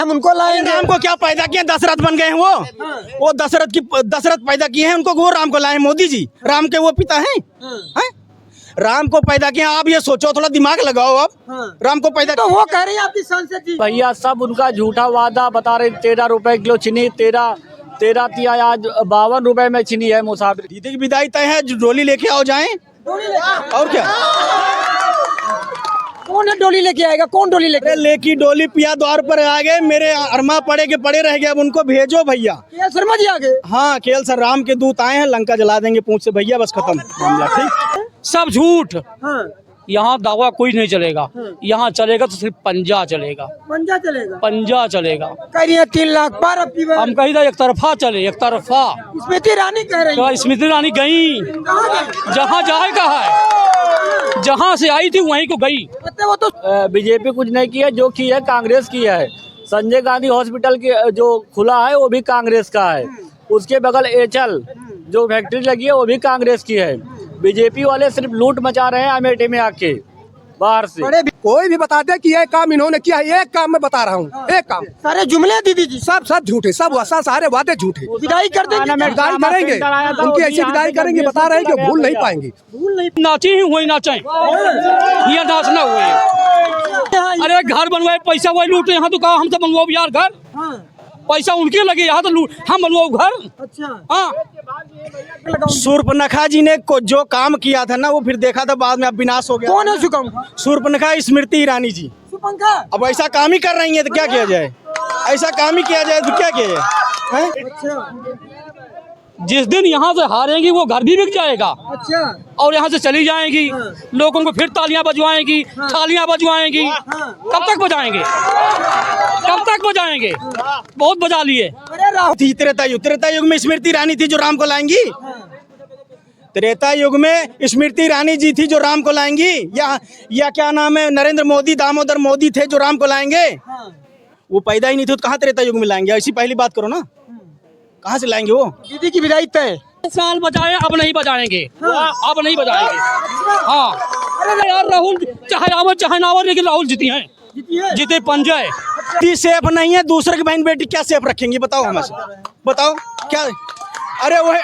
हम उनको लाएंगे। राम को क्या पैदा किए, दशरथ बन गए हैं वो दशरथ पैदा किए हैं उनको, वो राम को लाए मोदी जी, राम के वो पिता हैं। राम को पैदा किया। आप ये सोचो, थोड़ा दिमाग लगाओ आप। राम को पैदा तो वो कह रही है आपकी सांसद जी। भैया सब उनका झूठा वादा बता रहे, 13 रुपए किलो चीनी, 13 थी, आज 52 रुपए में चीनी है। मुसाफिर दीदी की विदाई तय है, डोली लेके आओ जाएं। और क्या, कौन है डोली लेके आएगा? कौन डोली लेके? लेकी डोली पिया द्वार पर आ गए, मेरे अरमा पड़े के पड़े रह गए, अब उनको भेजो भैया। केएल शर्मा जी आ गए। हाँ, केएल सर राम के दूत आए हैं, लंका जला देंगे पूंछ से भैया, बस खत्म मामला। ठीक, सब झूठ। हाँ। यहाँ दावा कोई नहीं चलेगा। यहाँ चलेगा तो सिर्फ पंजा चलेगा, पंजा चलेगा। पंजा चलेगा। कह रही है 3 लाख पार अब की बार। हम कही था एक तरफा चले, एक तरफा। स्मृति ईरानी कह रही है। तो स्मृति ईरानी गई, कहाँ गई? जहाँ जाए का है, जहाँ से आई थी वहीं को गई। वो तो बीजेपी कुछ नहीं किया, जो की है कांग्रेस की है। संजय गांधी हॉस्पिटल की जो खुला है वो भी कांग्रेस का है। उसके बगल एचल जो फैक्ट्री लगी है वो भी कांग्रेस की है। बीजेपी वाले सिर्फ लूट मचा रहे हैं अमेठी में आके बाहर से। कोई भी बता दे कि ये काम इन्होंने किया, एक काम मैं बता रहा हूँ, एक काम। सारे जुमले दीदी जी सब झूठे, सब सारे वादे झूठे। विदाई कर देंगे, विदाई करेंगे, उनकी ऐसी विदाई करेंगे, बता रहे हैं कि भूल नहीं पाएंगे। भूल नहीं। नाची ही हुई नाचे, ये नाचना हुए। अरे घर बनवाए, पैसा वही लूटे। यहाँ तो कहा हम तो बनवाओ यार घर, पैसा उनके लगे, यहाँ तो हम बनवाओ घर। अच्छा। हाँ, शूर्पणखा जी ने जो काम किया था ना, वो फिर देखा था बाद में अब विनाश हो गया। कौन है सुकम? शूर्पणखा स्मृति ईरानी जी। सुपंखा। अब ऐसा काम ही कर रही है तो क्या किया जाए, ऐसा काम ही किया जाए तो क्या किया जाए, हैं? अच्छा। जिस दिन यहाँ से हारेंगी वो घर भी बिक जाएगा। अच्छा। और यहाँ से चली जाएंगी, लोगों को फिर तालियां बजवाएंगी, थालियां बजवाएंगी। कब तक बजाएंगे, कब तक बजाएंगे? बहुत बजा लिए। अरे राहुल थी त्रेता युग में स्मृति ईरानी थी जो राम को लाएंगी। त्रेता युग में स्मृति ईरानी जी थी जो राम को लाएंगी, या क्या नाम है, नरेंद्र मोदी, दामोदर मोदी थे जो राम को लाएंगे। वो पैदा ही नहीं थे तो कहाँ त्रेता युग में लाएंगे? ऐसी पहली बात करो ना, कहाँ से लाएंगे वो? दीदी की विदाई तय। साल बजाए, अब नहीं बजाएंगे। अब नहीं बजाएंगे। हाँ, अरे यार राहुल चाहे आवर चाहे ना आवर, लेकिन राहुल जीती हैं, जीते पंजे। सेफ नहीं है, दूसरे की बहन बेटी क्या सेफ रखेंगी? बताओ हमें, बताओ क्या? अरे वो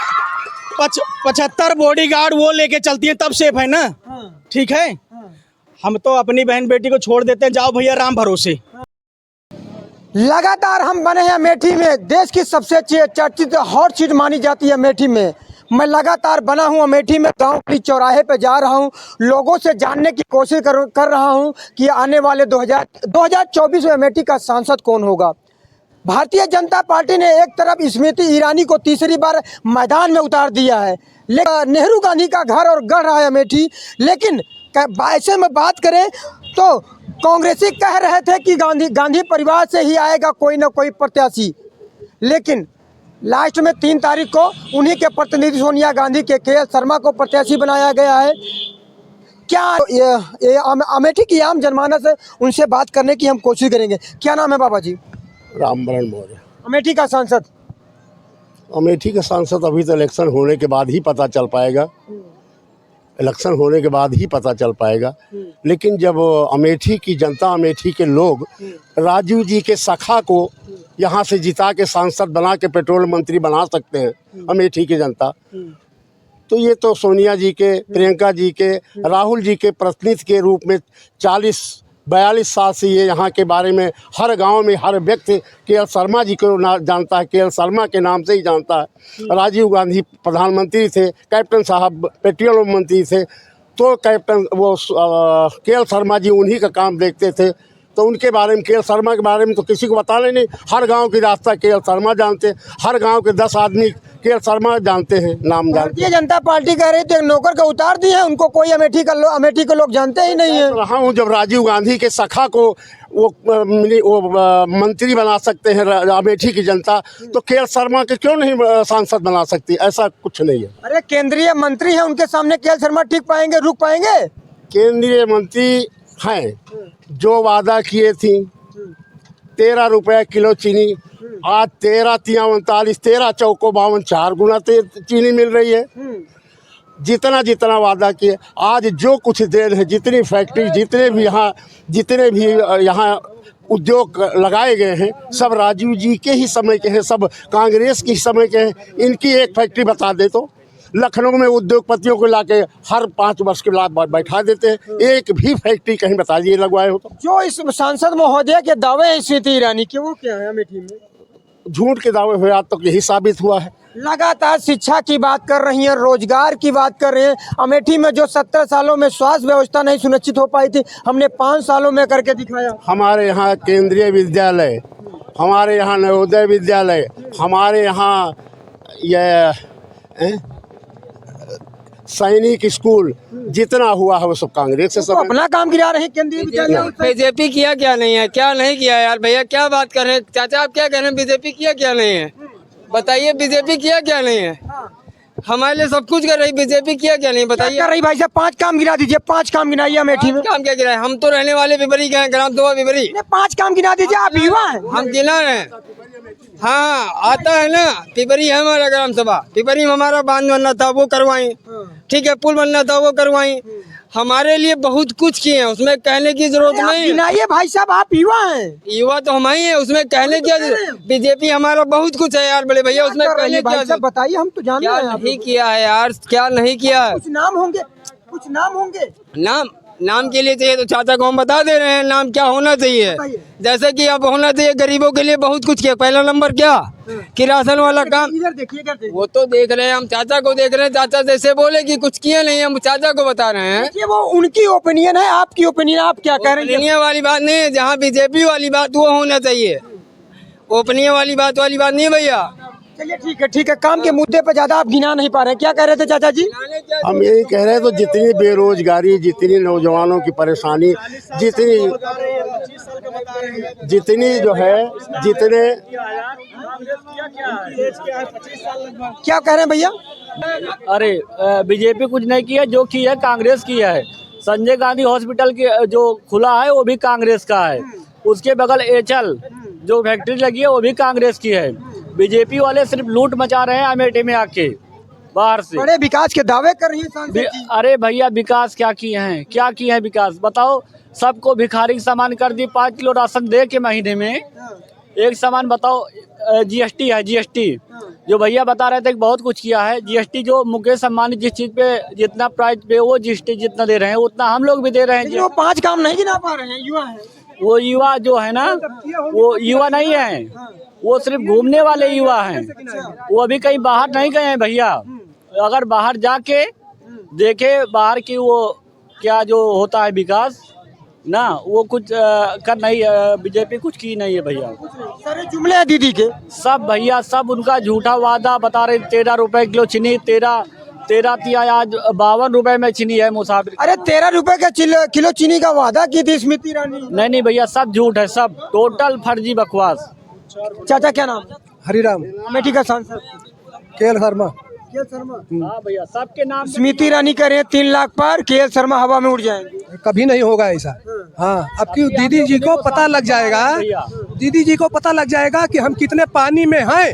75 बॉडीगार्ड वो लेके चलती है तब सेफ है ना। ठीक है, हम तो अपनी बहन बेटी को छोड़ देते हैं, जाओ भैया राम भरोसे। लगातार हम बने हैं अमेठी में, देश की सबसे चर्चित हॉट सीट मानी जाती है अमेठी में। मैं लगातार बना हूं अमेठी में, गांव की चौराहे पे जा रहा हूं, लोगों से जानने की कोशिश कर रहा हूं कि आने वाले 2024 में अमेठी का सांसद कौन होगा। भारतीय जनता पार्टी ने एक तरफ स्मृति ईरानी को तीसरी बार मैदान में उतार दिया है, लेकिन नेहरू गांधी का घर और गढ़ रहा है अमेठी। लेकिन ऐसे में बात करें तो कांग्रेसी कह रहे थे कि गांधी परिवार से ही आएगा कोई ना कोई प्रत्याशी, लेकिन लास्ट में 3 तारीख को उन्हीं के प्रतिनिधि सोनिया गांधी के केएल शर्मा को प्रत्याशी बनाया गया है। क्या ये अमेठी की आम जनमानस है, उनसे बात करने की हम कोशिश करेंगे। क्या नाम है बाबा जी? रामबरण मौर्य। अमेठी का सांसद। अमेठी का सांसद अभी तो इलेक्शन होने के बाद ही पता चल पाएगा, इलेक्शन होने के बाद ही पता चल पाएगा। लेकिन जब अमेठी की जनता, अमेठी के लोग राजीव जी के सखा को यहाँ से जिता के सांसद बना के पेट्रोल मंत्री बना सकते हैं अमेठी की जनता, तो ये तो सोनिया जी के, प्रियंका जी के, राहुल जी के प्रतिनिधि के रूप में 40-42 साल से ये यहाँ के बारे में हर गांव में हर व्यक्ति केएल शर्मा जी को जानता है, केएल शर्मा के नाम से ही जानता है। राजीव गांधी प्रधानमंत्री थे, कैप्टन साहब पेट्रोलियम मंत्री थे, तो कैप्टन वो केएल शर्मा जी उन्हीं का काम देखते थे। तो उनके बारे में, केएल शर्मा के बारे में तो किसी को बताने नहीं। हर गांव की रास्ता केएल शर्मा जानते, हर गांव के 10 आदमी केएल शर्मा जानते हैं, नाम जानते। भारतीय जनता पार्टी कह रही थी नौकर का उतार दिए हैं, उनको कोई अमेठी के लोग जानते ही नहीं है। रहा हूँ, जब राजीव गांधी के सखा को वो मंत्री बना सकते हैं अमेठी की जनता, तो केएल शर्मा के क्यों नहीं सांसद बना सकती? ऐसा कुछ नहीं है। अरे केंद्रीय मंत्री हैं, उनके सामने केएल शर्मा टिक पाएंगे, रुक पाएंगे? केंद्रीय मंत्री हैं, जो वादा किए थी 13 रुपये किलो चीनी, आज 13 तिया 39, 13 चौको 52, 4 गुना चीनी मिल रही है। जितना वादा किए, आज जो कुछ दे रहे हैं, जितनी फैक्ट्री, जितने भी यहाँ उद्योग लगाए गए हैं सब राजीव जी के ही समय के हैं, सब कांग्रेस के ही समय के हैं। इनकी एक फैक्ट्री बता दे तो लखनऊ में उद्योगपतियों को लाके हर 5 वर्ष के बाद बैठा देते हैं। एक भी फैक्ट्री कहीं बता दिए लगवाए हो तो। जो इस सांसद महोदय के दावे हैं स्मृति ईरानी के, वो क्या है अमेठी में? झूठ के दावे हुए आज तक यही साबित हुआ है। लगातार शिक्षा की बात कर रही हैं, रोजगार की बात कर रहे हैं। अमेठी में जो 70 सालों में स्वास्थ्य व्यवस्था नहीं सुनिश्चित हो पाई थी, हमने 5 सालों में करके दिखाया। हमारे यहाँ केंद्रीय विद्यालय, हमारे यहाँ नवोदय विद्यालय, हमारे यहाँ यह सैनिक स्कूल जितना हुआ है वो सब कांग्रेस से तो सब अपना काम गिरा रहे हैं केंद्रीय विद्यालय। बीजेपी किया क्या नहीं है, क्या नहीं किया यार भैया, क्या बात कर रहे हैं चाचा, आप क्या कह रहे हैं? बीजेपी किया क्या नहीं है, बताइए बीजेपी किया क्या नहीं है? हमारे लिए सब कुछ कर रही, बीजेपी किया क्या नहीं बताइए। कर रही भाई साहब, 5 काम गिरा दीजिए, 5 काम गिनाइए अमेठी में। काम क्या गिरा है? हम तो रहने वाले पिपरी के हैं, ग्राम सभा पिपरी। 5 काम गिना दीजिए, आप युवा हैं। हम गिना रहे हैं, हाँ आता है ना, पिपरी है हमारा ग्राम सभा। पिपरी में हमारा बांध बनना था वो करवाई, ठीक है, पुल बनना था वो करवाई। हमारे लिए बहुत कुछ किए हैं, उसमें कहने की जरूरत नहीं है। गिनाइए भाई साहब, आप युवा हैं। युवा तो हम ही है, उसमें कहने की बीजेपी हमारा बहुत कुछ है यार बड़े भैया, उसमें कहने भाई साहब बताइए, हम तो जानते क्या हैं। नहीं किया है यार, क्या नहीं किया है? कुछ नाम होंगे, कुछ नाम होंगे। नाम के लिए चाहिए तो चाचा को हम बता दे रहे हैं नाम क्या होना चाहिए। जैसे कि अब होना चाहिए गरीबों के लिए बहुत कुछ किया। पहला नंबर क्या कि राशन वाला काम, इधर देखिए, इधर देखिए। वो तो देख रहे हैं, हम चाचा को देख रहे हैं। चाचा जैसे बोले कि कुछ किए नहीं, हम चाचा को बता रहे हैं। ये वो उनकी ओपिनियन है, आपकी ओपिनियन, आप क्या कह रहे हैं? ओपिनियन वाली बात नहीं है, जहाँ बीजेपी वाली बात वो होना चाहिए। ओपिनियन वाली बात नहीं भैया। चलिए ठीक है, काम के मुद्दे पर ज्यादा आप गिना नहीं पा रहे हैं। क्या कह रहे थे चाचा जी? हम यही कह रहे हैं तो जितनी बेरोजगारी, जितनी नौजवानों की परेशानी, जितनी जो है, जितने क्या कह रहे हैं भैया? अरे बीजेपी कुछ नहीं किया, जो किया है कांग्रेस किया है। संजय गांधी हॉस्पिटल के जो खुला है वो भी कांग्रेस का है। उसके बगल एचल जो फैक्ट्री लगी है वो भी कांग्रेस की है। बीजेपी वाले सिर्फ लूट मचा रहे हैं अमेठी में आके बाहर से। बड़े विकास के दावे कर रही है सांसद जी। अरे भैया विकास क्या किए हैं, क्या किए हैं विकास बताओ? सबको भिखारी के सामान कर दी, 5 किलो राशन दे के महीने में एक सामान बताओ। जीएसटी है, जीएसटी जो भैया बता रहे थे कि बहुत कुछ किया है। जीएसटी जो मुकेश अंबानी जिस चीज पे जितना प्राइस पे वो जीएसटी जितना दे रहे हैं उतना हम लोग भी दे रहे हैं। वो 5 काम नहीं गिना पा रहे हैं, युवा है। वो युवा जो है ना, वो युवा नहीं है, वो सिर्फ घूमने वाले युवा हैं। वो अभी कहीं बाहर नहीं गए हैं भैया। अगर बाहर जाके देखे बाहर की वो क्या जो होता है विकास ना, वो कुछ कर नहीं, बीजेपी कुछ की नहीं है भैया। सारे जुमले हैं दीदी के सब भैया, सब उनका झूठा वादा बता रहे। 13 रुपए किलो चीनी, 13 तिया आज 52 रुपए में चीनी है मुसाफिर। अरे 13 रुपए का किलो चीनी का वादा की थी स्मृति ईरानी। नहीं भैया, सब झूठ है, सब टोटल फर्जी बकवास। चाचा क्या नाम? हरिराम अमेठी का सांसद केएल शर्मा। हाँ भैया, सबके नाम। स्मृति ईरानी कह रहे हैं 3 लाख पर, केएल शर्मा हवा में उड़ जाएंगे। कभी नहीं होगा ऐसा। हाँ, अब की दीदी जी को पता लग जाएगा, दीदी जी को पता लग जाएगा कि हम कितने पानी में हैं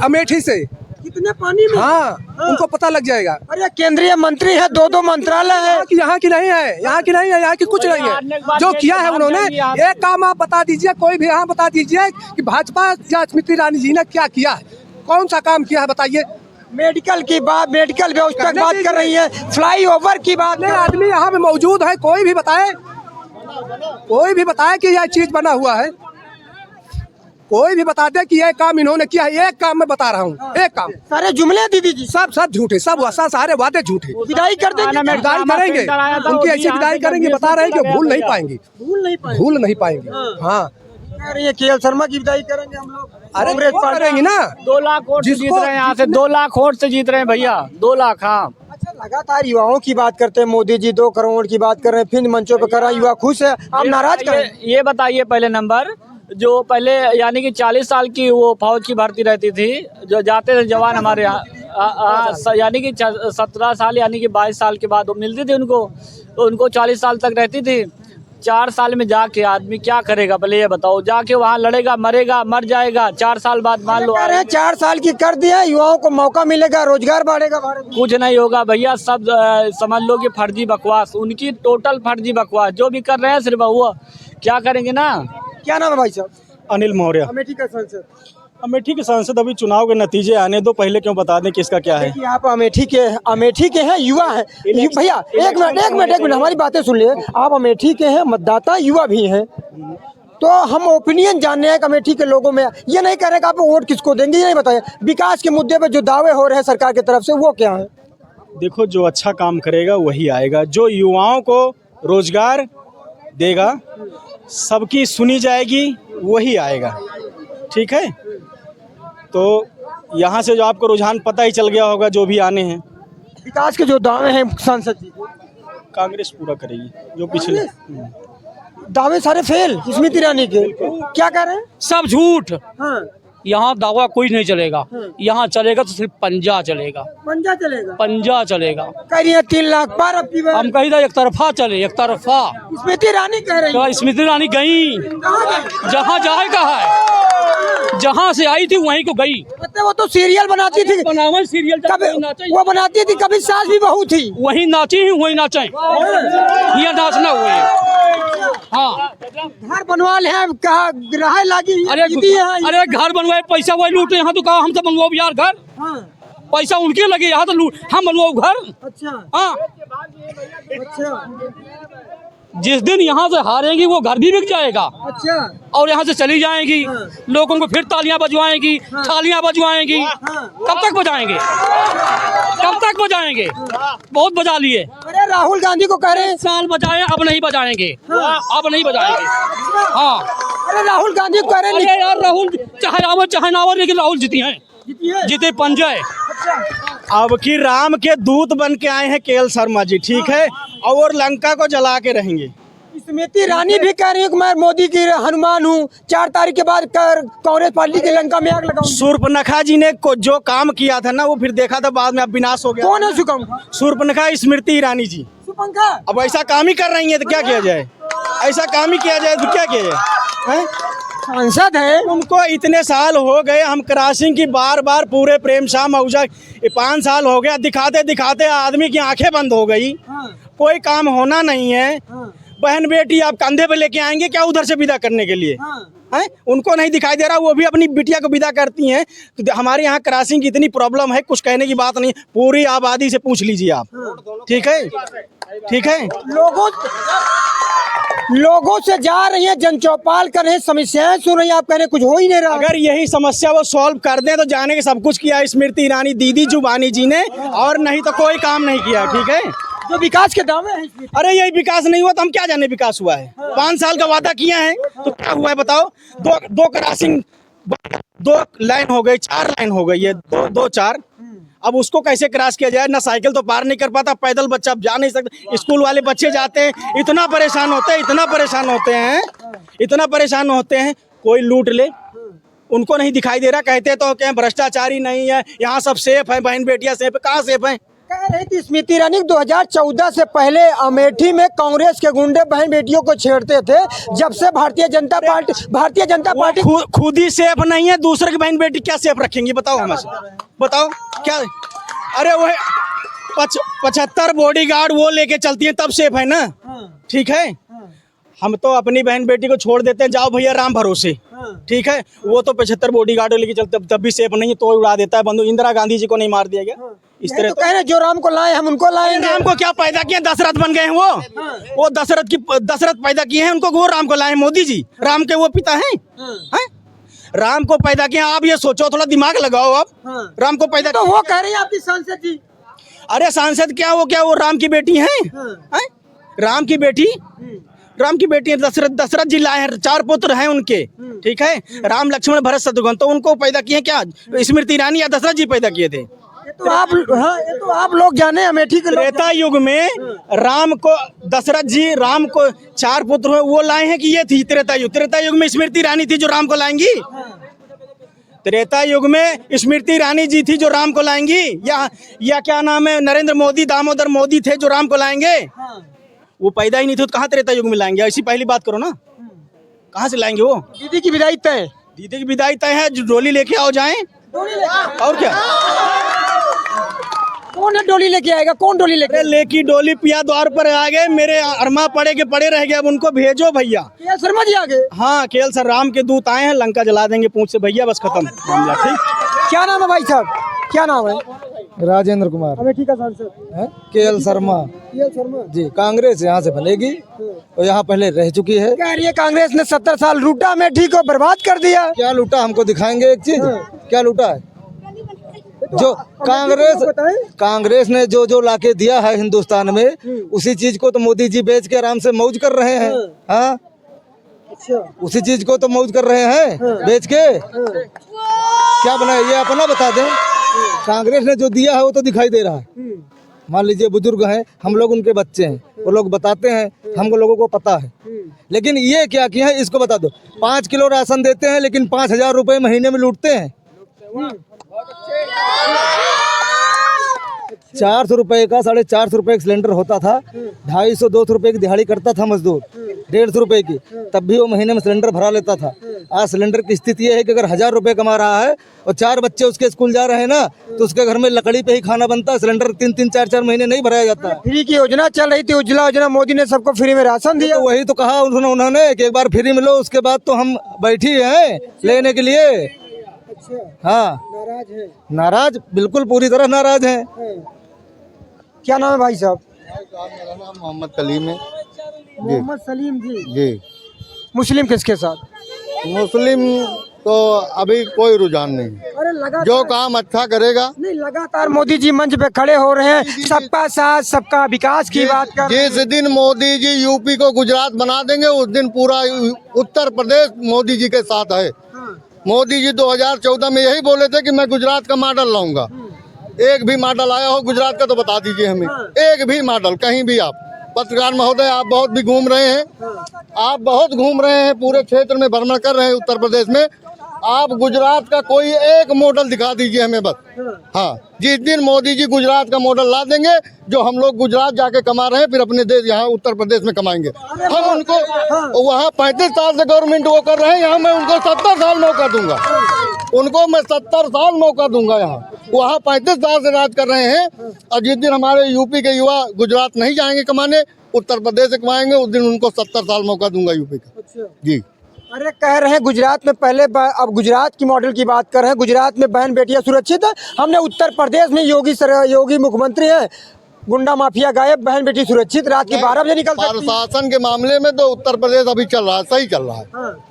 अमेठी से। कितने पानी में? हाँ, उनको पता लग जाएगा। अरे केंद्रीय मंत्री है, 2 मंत्रालय है। यहाँ की नहीं है, यहाँ की नहीं है, यहाँ की कुछ नहीं है। जो किया है उन्होंने, एक काम आप बता दीजिए, कोई भी यहाँ बता दीजिए कि भाजपा या स्मृति ईरानी जी ने क्या किया है, कौन सा काम किया है बताइए। मेडिकल की बात, मेडिकल व्यवस्था की बात कर रही है, फ्लाईओवर की बात। नहीं, आदमी यहाँ पे मौजूद है, कोई भी बताए कि यह चीज बना हुआ है, कोई भी बता दे कि यह काम इन्होंने किया है। एक काम मैं बता रहा हूँ, एक काम। सारे जुमले हैं दीदी जी, सब झूठे, सब सारे वादे झूठे। विदाई कर देंगे, विदाई करेंगे, उनकी ऐसी विदाई करेंगे, बता रहे हैं कि भूल नहीं पाएंगे, भूल नहीं पाएंगे। हाँ, कह रही है केएल शर्मा की विदाई करेंगे हम लोग। अरे कांग्रेस वो पार्टी करेंगी ना। 2 लाख वोट से जीत रहे हैं यहाँ से, 2 लाख वोट से जीत रहे हैं भैया, 2 लाख। हाँ, अच्छा, लगातार युवाओं की बात करते हैं, मोदी जी 2 करोड़ की बात कर रहे हैं, फिर मंचों पे कर रहा है, युवा खुश है, आप नाराज कर? ये बताइए पहले नंबर, जो पहले यानी कि 40 साल की वो फौज की भर्ती रहती थी, जो जाते थे जवान हमारे यहाँ, यानी कि 17 साल यानी कि 22 साल के बाद वो मिलती थी उनको, तो उनको 40 साल तक रहती थी। 4 साल में जाके आदमी क्या करेगा पहले ये बताओ? जाके वहाँ लड़ेगा, मरेगा, मर जाएगा। 4 साल बाद मान लो 4 साल की कर दिया, युवाओं को मौका मिलेगा, रोजगार बढ़ेगा भारत में। कुछ नहीं होगा भैया, सब समझ लो कि फर्जी बकवास, उनकी टोटल फर्जी बकवास। जो भी कर रहे हैं सिर्फ वो क्या करेंगे ना, क्या नाम है भाई साहब? अनिल मौर्य। अमेठी का सांसद। अमेठी के सांसद, अभी चुनाव के नतीजे आने दो, पहले क्यों बता दें किसका क्या है। देखिए आप अमेठी के हैं, युवा हैं। भैया एक मिनट हमारी बातें सुन लिए। आप अमेठी के हैं, मतदाता युवा भी हैं, तो हम ओपिनियन जानने हैं कि अमेठी के लोगों में ये नहीं कह रहे कि आप वोट किसको देंगे, ये नहीं बताए। विकास के मुद्दे पे जो दावे हो रहे हैं सरकार की तरफ से वो क्या है? देखो, जो अच्छा काम करेगा वही आएगा, जो युवाओं को रोजगार देगा, सबकी सुनी जाएगी, वही आएगा। ठीक है, तो यहाँ से जो आपको रुझान पता ही चल गया होगा जो भी आने हैं। विकास के जो दावे हैं सांसद जी, कांग्रेस पूरा करेगी जो पिछले। दावे सारे फेल स्मृति ईरानी के। क्या कह रहे हैं? सब झूठ। हाँ, यहाँ दावा कोई नहीं चलेगा, यहाँ चलेगा तो सिर्फ पंजा चलेगा, पंजा चलेगा। पंजा चलेगा। कह रही है 3 लाख पार अब की बार। हम कही था एक तरफा चले, एक तरफा। स्मृति ईरानी कह रही है। तो स्मृति ईरानी गई, जहाँ जाए कहा है, जहाँ से आई थी वहीं को गई। वो तो सीरियल बनाती थी, बनावल सीरियल कभी वो बनाती थी, कभी सास भी बहू थी, वही नाची ही वही नाचे, ये नाचना हुए। हाँ, घर बनवा ले हैं, कहा रहा लागी। अरे घर बनवाए, पैसा वही लूटे। यहाँ तो कहा हमसे बनवाओ यार घर, पैसा उनके लगे, यहाँ तो हम बनवाओ घर। अच्छा हाँ, अच्छा जिस दिन यहाँ से हारेंगी वो घर भी बिक जाएगा। अच्छा, और यहाँ से चली जाएंगी, लोगों को फिर तालियां बजवाएंगी, थालियां बजवाएंगी। कब तक बजाएंगे, कब तक बजाएंगे? बहुत बजा लिए। अरे राहुल गांधी को कह रहे हैं, साल बजाए, अब नहीं बजाएंगे, अब नहीं बजाएंगे। हाँ, अरे राहुल गांधी को कह रहे हैं, अरे यार राहुल चाहे आवर चाहे ना आवर, लेकिन राहुल जीती हैं, जीते पंजाय। अब की राम के दूत बन के आए हैं केएल शर्मा जी। ठीक है, और लंका को जला के रहेंगे। स्मृति ईरानी भी कह रही है कि मैं मोदी की हनुमान हूँ, 4 तारीख के बाद कांग्रेस पार्टी की लंका में आग लगाऊंगी। शूर्पणखा जी ने जो काम किया था ना, वो फिर देखा था बाद में अब विनाश हो गया। कौन है सुकंखा? शूर्पणखा स्मृति ईरानी जी। सुकंखा अब ऐसा काम ही कर रही है तो क्या किया जाए, ऐसा काम ही किया जाए तो क्या किया जाए, हैं? सांसद है, उनको इतने साल हो गए, हम क्रॉसिंग की बार बार पूरे प्रेम शाह मऊजा 5 साल हो गया, दिखाते दिखाते आदमी की आंखें बंद हो गई। कोई काम होना नहीं है। बहन बेटी आप कंधे पे लेके आएंगे क्या उधर से विदा करने के लिए, हैं? उनको नहीं दिखाई दे रहा, वो भी अपनी बिटिया को विदा करती हैं। तो हमारे यहाँ क्रॉसिंग की इतनी प्रॉब्लम है, कुछ कहने की बात नहीं। पूरी आबादी से पूछ लीजिए आप। ठीक है, ठीक है। लोगों से जा रही है, जन चौपाल कर रहे हैं, समस्याएं सुन रही है, आप कह रहे कुछ हो ही नहीं रहा। अगर यही समस्या वो सॉल्व कर दें तो जाने के सब कुछ किया स्मृति ईरानी दीदी जुबानी जी ने, और नहीं तो कोई काम नहीं किया। ठीक है, जो विकास के दावे हैं, अरे यही विकास नहीं हुआ तो हम क्या जाने विकास हुआ है। 5 साल का वादा किया है तो क्या हुआ है बताओ। दो क्रॉसिंग, 2 लाइन हो गई, 4 लाइन हो गई है, 2-4। अब उसको कैसे क्रॉस किया जाए? ना साइकिल तो पार नहीं कर पाता, पैदल बच्चा जा नहीं सकता, स्कूल वाले बच्चे जाते हैं, इतना परेशान होते हैं, इतना परेशान होते हैं, इतना परेशान होते हैं। कोई लूट ले, उनको नहीं दिखाई दे रहा। कहते तो क्या भ्रष्टाचारी नहीं है, यहाँ सब सेफ है, बहन बेटियां सेफ है। कहाँ सेफ है? कह रही थी स्मृति ईरानी 2014 से पहले अमेठी में कांग्रेस के गुंडे बहन बेटियों को छेड़ते थे। जब से भारतीय जनता पार्टी खुद ही सेफ नहीं है, दूसरे की बहन बेटी क्या सेफ रखेंगी? बताओ हमें, बताओ क्या। अरे वो 75 बॉडीगार्ड वो लेके चलती है तब सेफ है ना। ठीक है, हम तो अपनी बहन बेटी को छोड़ देते हैं, जाओ भैया राम भरोसे। ठीक है, वो तो 75 बॉडीगार्ड लेके चलते, तब भी सेफ नहीं है, तो उड़ा देता है बंदूक। इंदिरा गांधी जी को नहीं मार दिया गया इस तरह? तो कह रहे जो राम को लाए हम उनको लाएंगे। राम को क्या पैदा किया? दशरथ बन गए हैं वो दशरथ पैदा किए हैं उनको, वो राम को लाए मोदी जी। राम के वो पिता हैं, हैं? राम को पैदा किया। आप ये सोचो, थोड़ा दिमाग लगाओ आप। राम को पैदा तो वो कह रही है आपकी सांसद जी। अरे सांसद क्या वो राम की बेटी हैं, हैं? राम की बेटी दशरथ जी लाए हैं, 4 पुत्र हैं उनके। ठीक है, राम लक्ष्मण भरत शत्रुघ्न, तो उनको पैदा किए क्या स्मृति ईरानी या दशरथ जी पैदा किए थे? ये तो आप लोग जाने, अमेठी के लोग। त्रेता युग में राम को दशरथ जी, राम को 4 पुत्र हुए, वो लाए हैं कि ये थी त्रेता युग में स्मृति ईरानी थी जो राम को लाएंगी। त्रेता युग में स्मृति ईरानी जी थी जो राम को लाएंगी, या क्या नाम है, नरेंद्र मोदी, दामोदर मोदी थे जो राम को लाएंगे। वो पैदा ही नहीं थे तो कहाँ त्रेता युग में लाएंगे? ऐसी पहली बात करो ना, कहाँ से लाएंगे वो? दीदी की विदाई तय, दीदी की विदाई तय है, डोली लेके आओ जाएं, और क्या। कौन है डोली लेके आएगा? कौन डोली लेके? अरे लेकी डोली पिया द्वार पर आ गए, मेरे अरमा पड़े के पड़े रह गए, अब उनको भेजो भैया। के शर्मा जी आ गए। हाँ, केएल सर राम के दूत आए हैं, लंका जला देंगे पूंछ से भैया, बस खत्म मामला। ठीक, क्या नाम है भाई साहब? क्या नाम है? राजेंद्र कुमार अमेठी का सांसद केएल शर्मा केएल शर्मा जी। कांग्रेस यहाँ से बनेगी और यहाँ पहले रह चुकी है। कह रही है कांग्रेस ने 70 साल लूटा अमेठी को, बर्बाद कर दिया। क्या लूटा हमको दिखाएंगे एक चीज, क्या लूटा है? जो कांग्रेस ने जो लाके दिया है हिंदुस्तान में, उसी चीज को तो मोदी जी बेच के आराम से मौज कर रहे हैं। हाँ, उसी चीज को तो मौज कर रहे हैं बेच के। क्या बना है ये अपना बता दें। कांग्रेस ने जो दिया है वो तो दिखाई दे रहा है। मान लीजिए बुजुर्ग हैं, हम लोग उनके बच्चे हैं, वो लोग बताते हैं, हम लोगों को पता है। लेकिन ये क्या किया है इसको बता दो। 5 किलो राशन देते हैं लेकिन 5,000 रुपए महीने में लूटते हैं। 400 रुपए का 450 रुपए का सिलेंडर होता था, 250-200 रुपए की दिहाड़ी करता था मजदूर, 150 रुपए की, तब भी वो महीने में सिलेंडर भरा लेता था। आज सिलेंडर की स्थिति ये है कि अगर 1000 रुपए कमा रहा है और 4 बच्चे उसके स्कूल जा रहे हैं ना, तो उसके घर में लकड़ी पे ही खाना बनता है। सिलेंडर 3-3, 4-4 महीने नहीं भराया जाता। फ्री की योजना चल रही थी, उज्ज्वला योजना, मोदी ने सबको फ्री में राशन दिया। तो वही तो कहा उन्होंने कि एक बार फ्री मिलो, उसके बाद तो हम बैठी हैं लेने के लिए। हाँ, नाराज है? नाराज, बिल्कुल पूरी तरह नाराज हैं। क्या नाम है भाई साहब? मेरा नाम मोहम्मद सलीम है। मोहम्मद सलीम जी। जी, मुस्लिम किसके साथ? मुस्लिम तो अभी कोई रुझान नहीं, अरे लगातार जो काम अच्छा करेगा। नहीं, लगातार मोदी जी मंच पे खड़े हो रहे हैं, सबका साथ सबका विकास की बात कर रहे हैं। जिस दिन मोदी जी यूपी को गुजरात बना देंगे, उस दिन पूरा उत्तर प्रदेश मोदी जी के साथ है। मोदी जी 2014 में यही बोले थे कि मैं गुजरात का मॉडल लाऊंगा। एक भी मॉडल आया हो गुजरात का तो बता दीजिए हमें, एक भी मॉडल कहीं भी। आप पत्रकार महोदय, आप बहुत भी घूम रहे हैं, आप बहुत घूम रहे हैं, पूरे क्षेत्र में भ्रमण कर रहे हैं उत्तर प्रदेश में। आप गुजरात का कोई एक मॉडल दिखा दीजिए हमें बस। हाँ, जिस दिन मोदी जी गुजरात का मॉडल ला देंगे, जो हम लोग गुजरात जाके कमा रहे हैं, फिर अपने देश यहाँ उत्तर प्रदेश में कमाएंगे हम। उनको वहाँ 35 साल से गवर्नमेंट वो कर रहे हैं, यहाँ मैं उनको 70 साल मौका दूंगा। उनको मैं 70 साल मौका दूंगा। यहाँ वहाँ 35 साल से राज कर रहे हैं, और जिस दिन हमारे यूपी के युवा गुजरात नहीं जाएंगे कमाने, उत्तर प्रदेश से कमाएंगे, उस दिन उनको 70 साल मौका दूंगा यूपी का। जी। अरे कह रहे हैं गुजरात में पहले, अब गुजरात की मॉडल की बात कर रहे हैं। गुजरात में बहन बेटियां सुरक्षित है। हमने उत्तर प्रदेश में योगी मुख्यमंत्री है, गुंडा माफिया गायब, बहन बेटी सुरक्षित, रात के 12 बजे निकल सकती है। प्रशासन के मामले में तो उत्तर प्रदेश अभी चल रहा है, सही चल रहा है।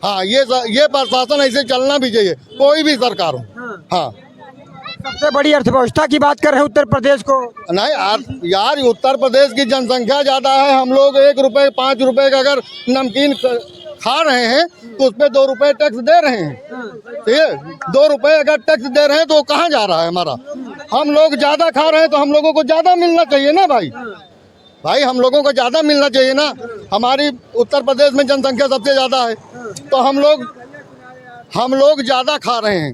हाँ, ये प्रशासन ऐसे चलना भी चाहिए, कोई भी सरकार हो। हाँ, सबसे बड़ी अर्थव्यवस्था की बात कर रहे हैं उत्तर प्रदेश को। नहीं यार, उत्तर प्रदेश की जनसंख्या ज्यादा है। हम लोग 1 रुपए 5 रुपए का अगर नमकीन खा रहे हैं तो उसपे 2 रुपए टैक्स दे रहे हैं। ठीक है, 2 रुपए अगर टैक्स दे रहे हैं तो कहाँ जा रहा है हमारा? हम लोग ज्यादा खा रहे हैं तो हम लोगों को ज्यादा मिलना चाहिए ना भाई। हम लोगों को ज्यादा मिलना चाहिए ना। हमारी उत्तर प्रदेश में जनसंख्या सबसे ज्यादा है, तो हम लोग ज्यादा खा रहे हैं।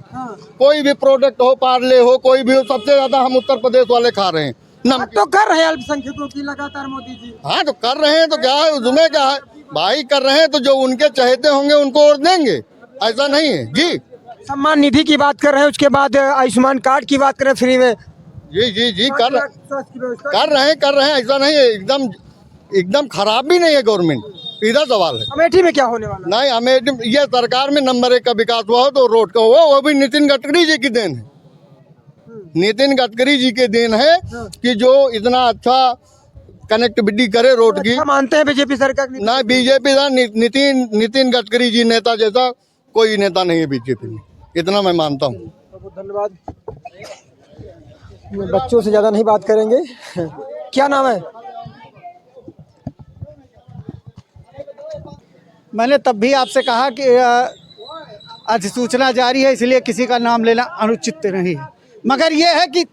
कोई भी प्रोडक्ट हो, पार्ले हो, कोई भी हो, सबसे ज्यादा हम उत्तर प्रदेश वाले खा रहे हैं। तो कर रहे हैं अल्पसंख्यकों की लगातार मोदी जी। हाँ, तो कर रहे हैं तो क्या है, उसमें क्या है भाई? कर रहे हैं तो जो उनके चहेते होंगे उनको वोट देंगे, ऐसा नहीं है जी। सम्मान निधि की बात कर रहे हैं, उसके बाद आयुष्मान कार्ड की बात करें फ्री में। जी कर रहे हैं, ऐसा नहीं है। एकदम खराब भी नहीं है गवर्नमेंट, सीधा सवाल है। अमेठी में क्या होने वाला? नहीं, अमेठी ये सरकार में नंबर 1 का विकास हुआ हो तो रोड का हुआ, वो भी नितिन गडकरी जी की देन है। नितिन गडकरी जी के देन है कि जो इतना अच्छा कनेक्टिविटी करे रोड की। मानते हैं बीजेपी सरकार? ना बीजेपी, नितिन गडकरी जी नेता जैसा कोई नेता नहीं है बीजेपी में, इतना मैं मानता हूँ। धन्यवाद। बच्चों से ज्यादा नहीं बात करेंगे। क्या नाम है? मैंने तब भी आपसे कहा कि अधिसूचना जारी है, इसलिए किसी का नाम लेना अनुचित नहीं है, मगर ये है कि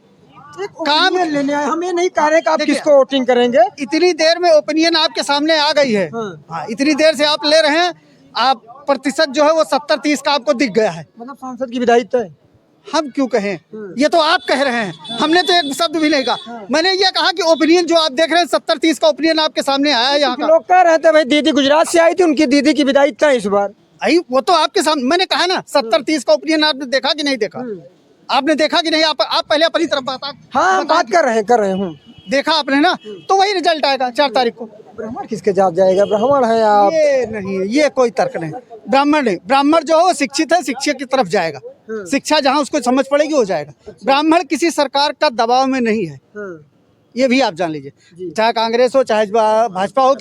काम लेने आए, हम ये नहीं कह रहे कि आप किसको वोटिंग करेंगे। इतनी देर में ओपिनियन आपके सामने आ गई है। हाँ, इतनी देर से आप ले रहे हैं, आप प्रतिशत जो है वो 70-30 का आपको दिख गया है। मतलब सांसद की विधायक है। हम क्यों कहें, ये तो आप कह रहे हैं, हमने तो एक शब्द भी नहीं कहा। मैंने ये कहा कि ओपिनियन जो आप देख रहे हैं 70-30 का ओपिनियन आपके सामने आया है। यहाँ लोग कह रहे थे भाई दीदी गुजरात से आई थी, उनकी दीदी की विधायक था इस बार। वो तो आपके सामने मैंने कहा ना, 70-30 का ओपिनियन आपने देखा कि नहीं देखा? आपने देखा कि नहीं? आप पहले अपनी तरफ हाँ बात कर रहे हूँ। देखा आपने ना, तो वही रिजल्ट आएगा 4 तारीख को। ब्राह्मण किसके जात जाएगा? ब्राह्मण है आप। ये नहीं है, ये कोई तर्क नहीं। ब्राह्मण नहीं, ब्राह्मण जो है वो शिक्षित है, शिक्षा की तरफ जाएगा। शिक्षा जहाँ उसको समझ पड़ेगी वो जाएगा। ब्राह्मण किसी सरकार का दबाव में नहीं है, ये भी आप जान लीजिए। चाहे कांग्रेस हो चाहे भाजपा हो,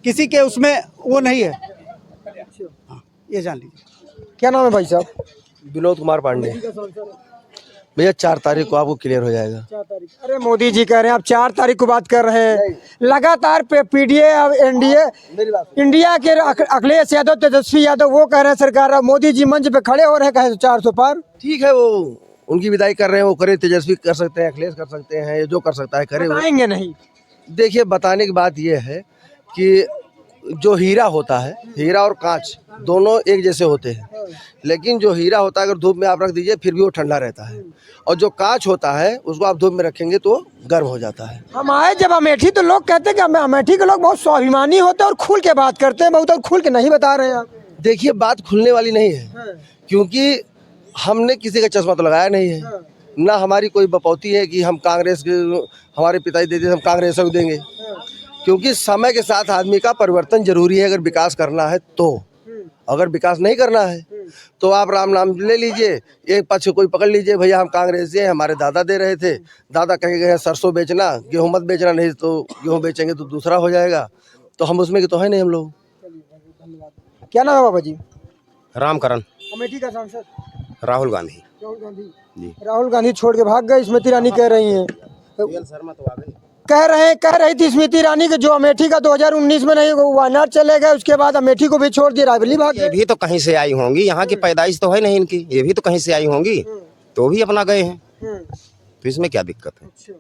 किसी के उसमें वो नहीं है, हाँ, ये जान लीजिए। क्या नाम है भाई साहब? विनोद कुमार पांडे। भैया 4 तारीख को आपको क्लियर हो जाएगा। 4 तारीख। अरे मोदी जी कह रहे हैं आप 4 तारीख को बात कर रहे हैं। लगातार पीडीए एनडीए इंडिया के अखिलेश यादव, तेजस्वी यादव वो कह रहे हैं सरकार, अब मोदी जी मंच पे खड़े हो रहे हैं, कहे 400 पार। ठीक है, वो उनकी विदाई कर रहे हैं, वो करे। तेजस्वी कर सकते हैं, अखिलेश कर सकते हैं, जो कर सकता है करे। बताएंगे नहीं। देखिए, बताने की बात यह है कि जो हीरा होता है, हीरा और कांच दोनों एक जैसे होते हैं, लेकिन जो हीरा होता है अगर धूप में आप रख दीजिए फिर भी वो ठंडा रहता है, और जो कांच होता है उसको आप धूप में रखेंगे तो गर्म हो जाता है। हम आए जब अमेठी तो लोग कहते हैं कि अमेठी के लोग बहुत स्वाभिमानी होते हैं और खुल के बात करते हैं, बहुत और खुल के नहीं बता रहे हैं आप। देखिए, बात खुलने वाली नहीं है, क्योंकि हमने किसी का चश्मा तो लगाया नहीं है, ना हमारी कोई बपौती है कि हम कांग्रेस के, हमारे पिताजी देते हम कांग्रेस को देंगे, क्योंकि समय के साथ आदमी का परिवर्तन जरूरी है। अगर विकास करना है तो, अगर विकास नहीं करना है तो आप राम नाम ले लीजिए, एक पक्ष कोई पकड़ लीजिए, भैया हम कांग्रेस से, हमारे दादा दे रहे थे, दादा कहे गए सरसों बेचना, गेहूं मत बेचना, नहीं तो गेहूं बेचेंगे तो दूसरा हो जाएगा, तो हम उसमें तो है नहीं हम लोग। क्या नाम है बाबा जी? रामकरण। अमेठी का सांसद राहुल गांधी। राहुल गांधी जी। राहुल गांधी छोड़ के भाग गए, स्मृति ईरानी कह रही हैं। शर्मा तो आ गए। कह रही थी स्मृति ईरानी कि जो अमेठी का 2019 में नहीं वायनाड चले गए, उसके बाद अमेठी को भी छोड़ दिया, रायबरेली भाग ये गए। भी तो कहीं से आई होंगी, यहाँ की पैदाइश तो है नहीं इनकी, ये भी तो कहीं से आई होंगी, तो भी अपना गए हैं, तो इसमें क्या दिक्कत है?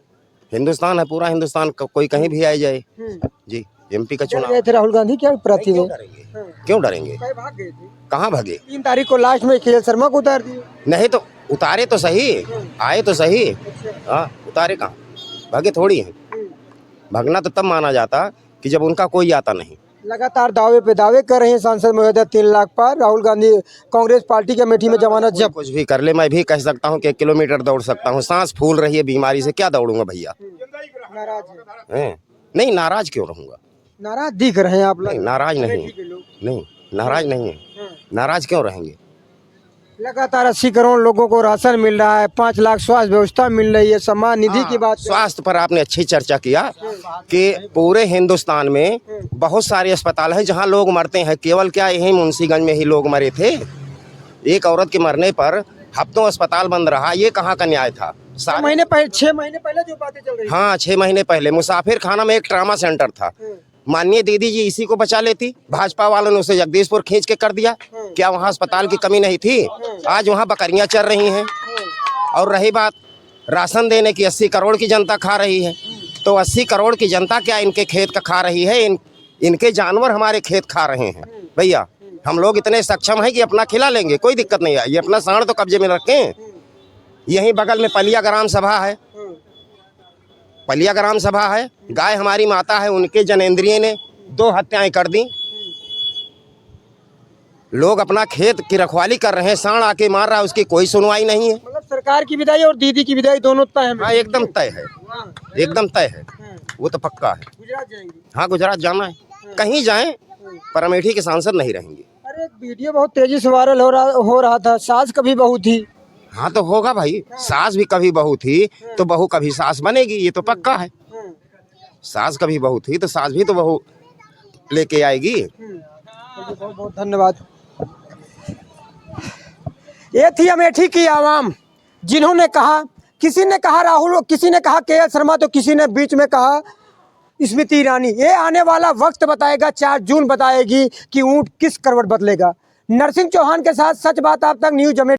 हिंदुस्तान है, पूरा हिंदुस्तान, कोई कहीं भी आ जाए। जी, एमपी का चुनाव गए थे राहुल गांधी, क्या प्रार्थी में? क्यों डरेंगे? भाग गए थे। कहाँ भागे? 3 तारीख को लास्ट में के शर्मा को उतार दिए। नहीं तो उतारे तो सही, आए तो सही, हाँ, उतारे कहाँ? भागे थोड़ी है। भागना तो तब माना जाता कि जब उनका कोई आता नहीं। लगातार दावे पे दावे कर रहे हैं सांसद महोदय 3 लाख पार। राहुल गांधी कांग्रेस पार्टी के अमेठी में जमानत जब कुछ भी कर ले, मैं भी कह सकता हूँ कि 1 किलोमीटर दौड़ सकता हूँ, सांस फूल रही है बीमारी से, क्या दौड़ूंगा भैया? नाराज हैं? नहीं, नाराज क्यों रहूंगा? नाराज दिख रहे हैं आप लोग। नहीं, नाराज नहीं, नहीं नाराज नहीं है, नाराज क्यों रहेंगे? लगातार 80 करोड़ लोगों को राशन मिल रहा है, 5 लाख स्वास्थ्य व्यवस्था मिल रही है, सम्मान निधि की बात। स्वास्थ्य पर आपने अच्छी चर्चा किया कि पूरे हिंदुस्तान में बहुत सारे अस्पताल हैं जहां लोग मरते हैं। केवल क्या यही मुंशीगंज में ही लोग मरे थे? एक औरत के मरने पर हफ्तों अस्पताल बंद रहा, ये कहाँ का न्याय था? 6 महीने पहले जो बातें चल रही। हाँ, 6 महीने पहले मुसाफिर खाना में एक ट्रामा सेंटर था, माननीय दीदी जी इसी को बचा लेती, भाजपा वालों ने उसे जगदीशपुर खींच के कर दिया। क्या वहाँ अस्पताल की कमी नहीं थी? आज वहाँ बकरियां चर रही हैं। और रही बात राशन देने की, 80 करोड़ की जनता खा रही है, तो 80 करोड़ की जनता क्या इनके खेत का खा रही है? इनके जानवर हमारे खेत खा रहे हैं। भैया, हम लोग इतने सक्षम हैं कि अपना खिला लेंगे, कोई दिक्कत नहीं है। ये अपना सांड तो कब्जे में रखें। यहीं बगल में पलिया ग्राम सभा है, पलिया ग्राम सभा है, गाय हमारी माता है, उनके जनेंद्रिय ने 2 हत्याएं कर दी। लोग अपना खेत की रखवाली कर रहे हैं, सांड आके मार रहा है, उसकी कोई सुनवाई नहीं है। मतलब सरकार की विदाई और दीदी की विदाई दोनों तय है। हाँ, एकदम तय है, एकदम तय है, वो तो पक्का है। गुजरात जाएंगे? हाँ, गुजरात जाना है, कहीं जाएं, पर अमेठी के सांसद नहीं रहेंगे। अरे वीडियो बहुत तेजी से वायरल हो रहा था, सास कभी बहू थी। हाँ, तो होगा भाई, सास भी कभी बहू थी तो बहू कभी सास बनेगी, ये तो पक्का है। सास कभी बहू थी तो सास भी तो बहू लेके आएगी। बहुत बहुत धन्यवाद। ये थी अमेठी की आवाम, जिन्होंने कहा, किसी ने कहा राहुल, किसी ने कहा के शर्मा, तो किसी ने बीच में कहा स्मृति ईरानी। ये आने वाला वक्त बताएगा, 4 जून बताएगी कि ऊंट किस करवट बदलेगा। नरसिंह चौहान के साथ सच बात आप तक न्यूज अमेठी।